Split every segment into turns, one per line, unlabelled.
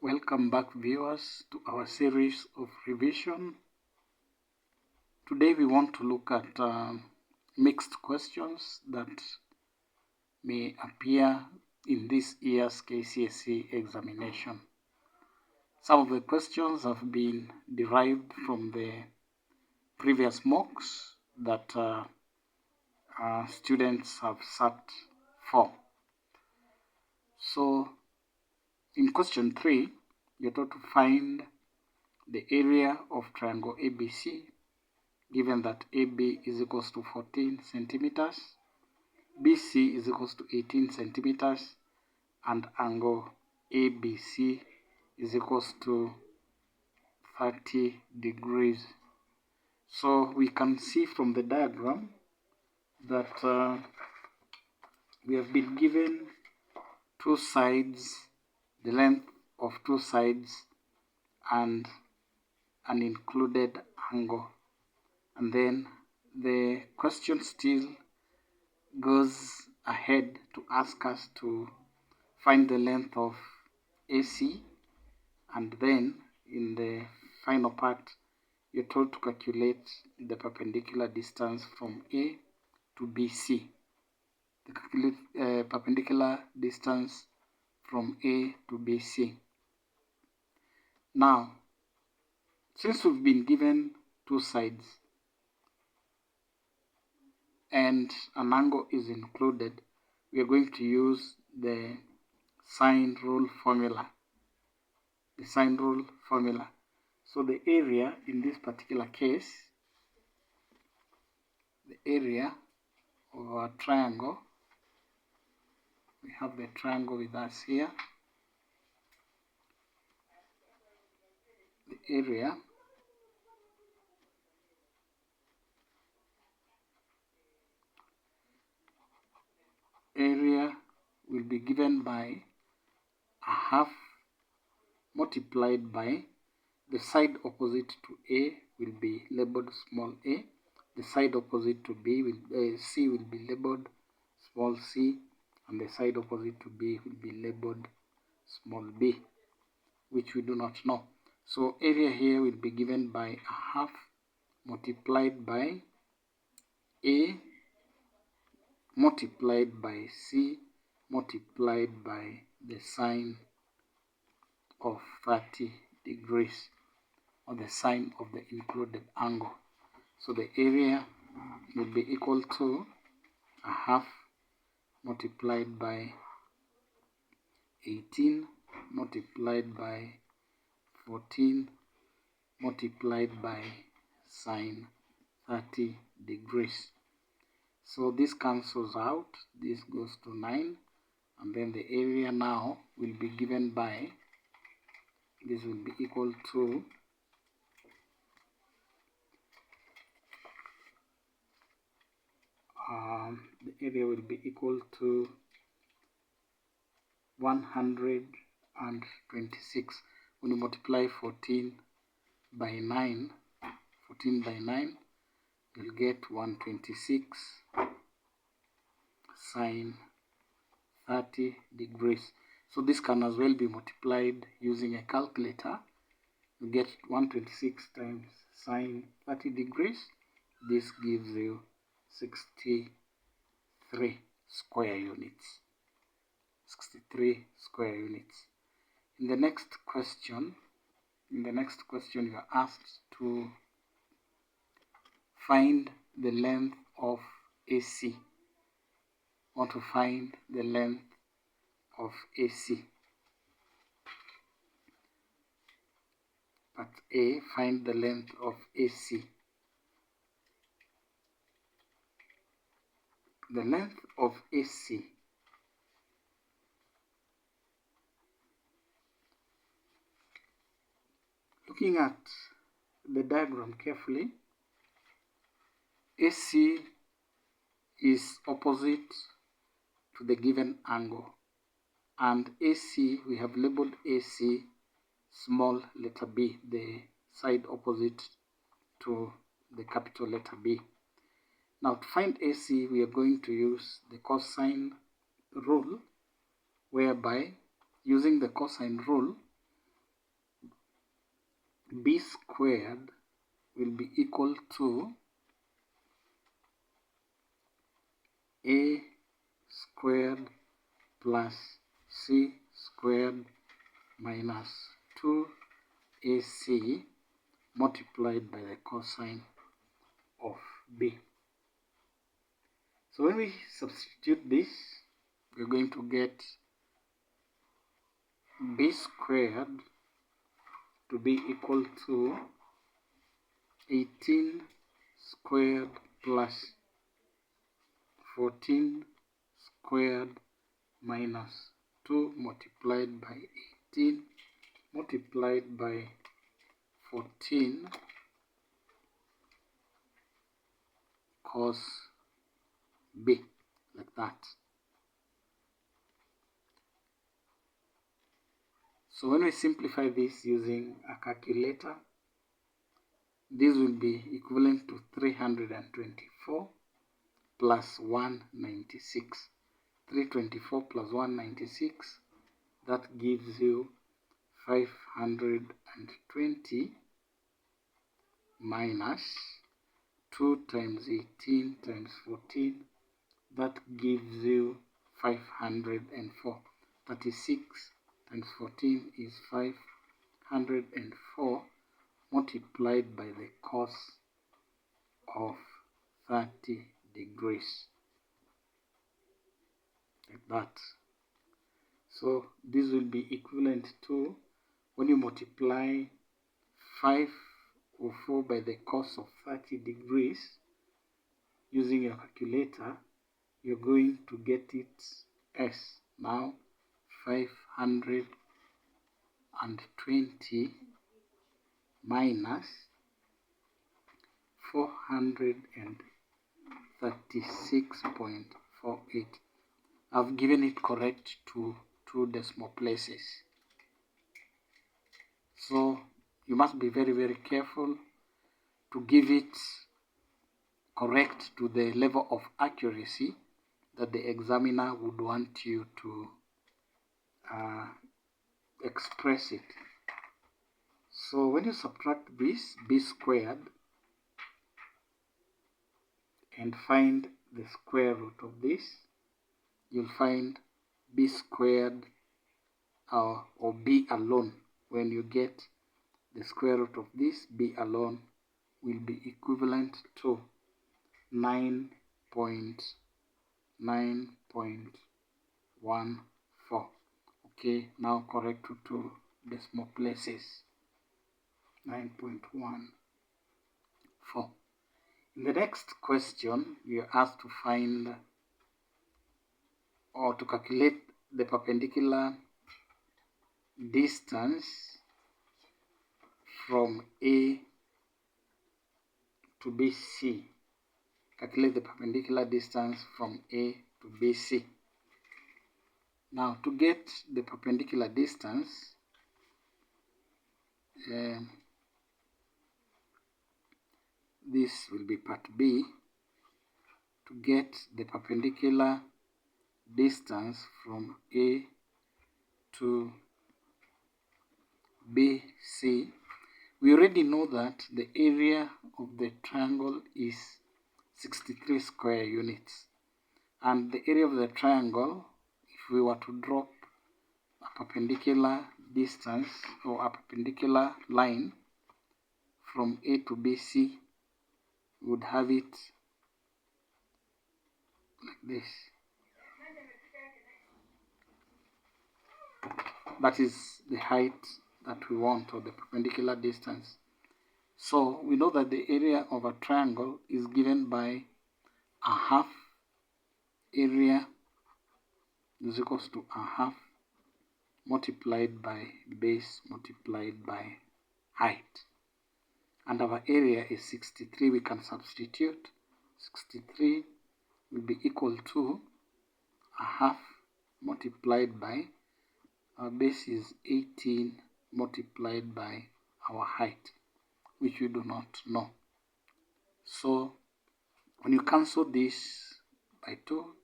Welcome back, viewers, to our series of revision. Today we want to look at mixed questions that may appear in this year's Kcse examination. Some of the questions have been derived from the previous mocks that students have sat for. So in question 3, you're told to find the area of triangle ABC, given that AB is equals to 14 centimeters, BC is equals to 18 centimeters, and angle ABC is equals to 30 degrees. So we can see from the diagram that we have been given two sides, the length of two sides, and an included angle. And then the question still goes ahead to ask us to find the length of AC, and then in the final part you're told to calculate the perpendicular distance from A to BC. The perpendicular distance from A to BC. Now, since we've been given two sides and an angle is included, we are going to use the sine rule formula. So the area in this particular case, the area of our triangle, we have the triangle with us here. The area will be given by a half multiplied by the side opposite to A will be labeled small a, the side opposite to B will C will be labeled small c, and the side opposite to B will be labeled small b, which we do not know. So area here will be given by a half multiplied by A multiplied by C multiplied by the sine of 30 degrees, or the sine of the included angle. So the area will be equal to a half multiplied by 18 multiplied by 14 multiplied by sine 30 degrees. So this cancels out, this goes to 9, and then the area now will be given by, this will be equal to the area will be equal to 126. When you multiply 14 by 9, you'll get 126 sine 30 degrees. So this can as well be multiplied using a calculator. You get 126 times sine 30 degrees. This gives you 63 square units. 63 square units. In the next question, you are asked to find the length of AC. Want to find the length of AC. Part A, find the length of AC. The length of AC looking at the diagram carefully, AC is opposite to the given angle, and AC, we have labeled AC small letter b, the side opposite to the capital letter B. Now to find AC, we are going to use the cosine rule, whereby using the cosine rule b squared will be equal to a squared plus c squared minus 2ac multiplied by the cosine of b. So when we substitute this, we're going to get b squared to be equal to 18 squared plus 14 squared minus 2 multiplied by 18 multiplied by 14 cos b, like that. So when we simplify this using a calculator, this will be equivalent to 324 plus 196. 324 plus 196, that gives you 520 minus 2 times 18 times 14, that gives you 504. 36 times 14 is 504 multiplied by the cos of 30 degrees, like that. So this will be equivalent to, when you multiply 504 by the cos of 30 degrees using your calculator, you're going to get it as now 520 minus 436.48. I've given it correct to 2 decimal places. So you must be very, very careful to give it correct to the level of accuracy that the examiner would want you to express it. So when you subtract this, b squared, and find the square root of this, you'll find b squared or b alone. When you get the square root of this, b alone will be equivalent to 9.14. Okay, now correct to 2 decimal places. 9.14. In the next question, you are asked to find or to calculate the perpendicular distance from A to BC. Calculate the perpendicular distance from A to BC. Now, to get the perpendicular distance, this will be part B. To get the perpendicular distance from A to BC, we already know that the area of the triangle is 63 square units. And the area of the triangle, if we were to drop a perpendicular distance or a perpendicular line from A to BC, we would have it like this. That is the height that we want, or the perpendicular distance. So we know that the area of a triangle is given by a half. Area is equals to a half multiplied by base multiplied by height. And our area is 63. We can substitute. 63 will be equal to a half multiplied by, our base is 18 multiplied by our height, which we do not know. So when you cancel this by 2,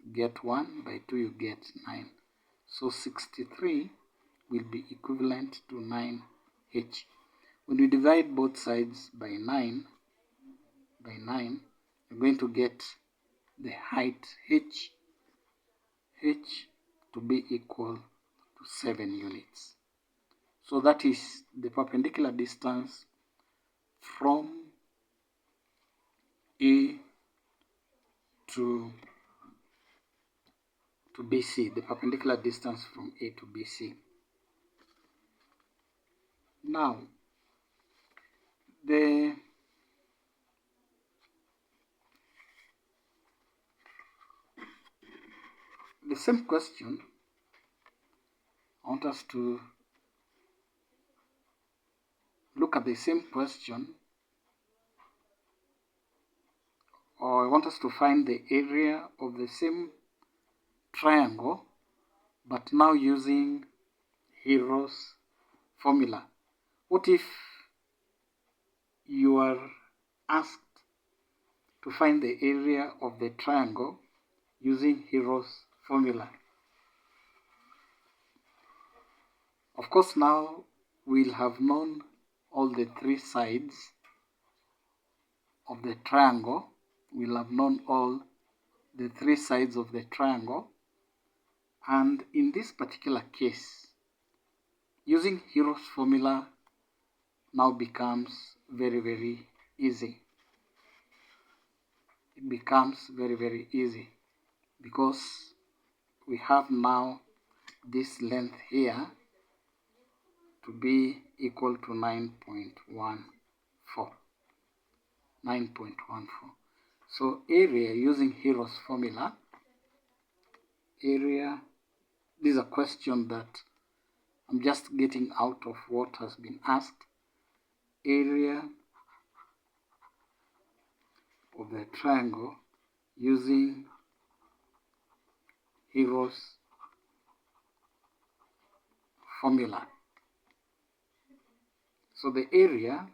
you get 1, by 2 you get 9. So 63 will be equivalent to 9h. When we divide both sides by 9, you're going to get the height h to be equal to 7 units. So that is the perpendicular distance from A to BC, the perpendicular distance from A to BC. Now, the same question, I want us to look at the same question, or I want us to find the area of the same triangle, but now using Hero's formula. What if you are asked to find the area of the triangle using Hero's formula? Of course, now we'll have known all the three sides of the triangle. We'll have known all the three sides of the triangle. And in this particular case, using Hero's formula now becomes very, very easy. It becomes very, very easy because we have now this length here to be equal to 9.14. So area using Hero's formula, area, this is a question that I'm just getting out of what has been asked. Area of the triangle using Hero's formula. So the area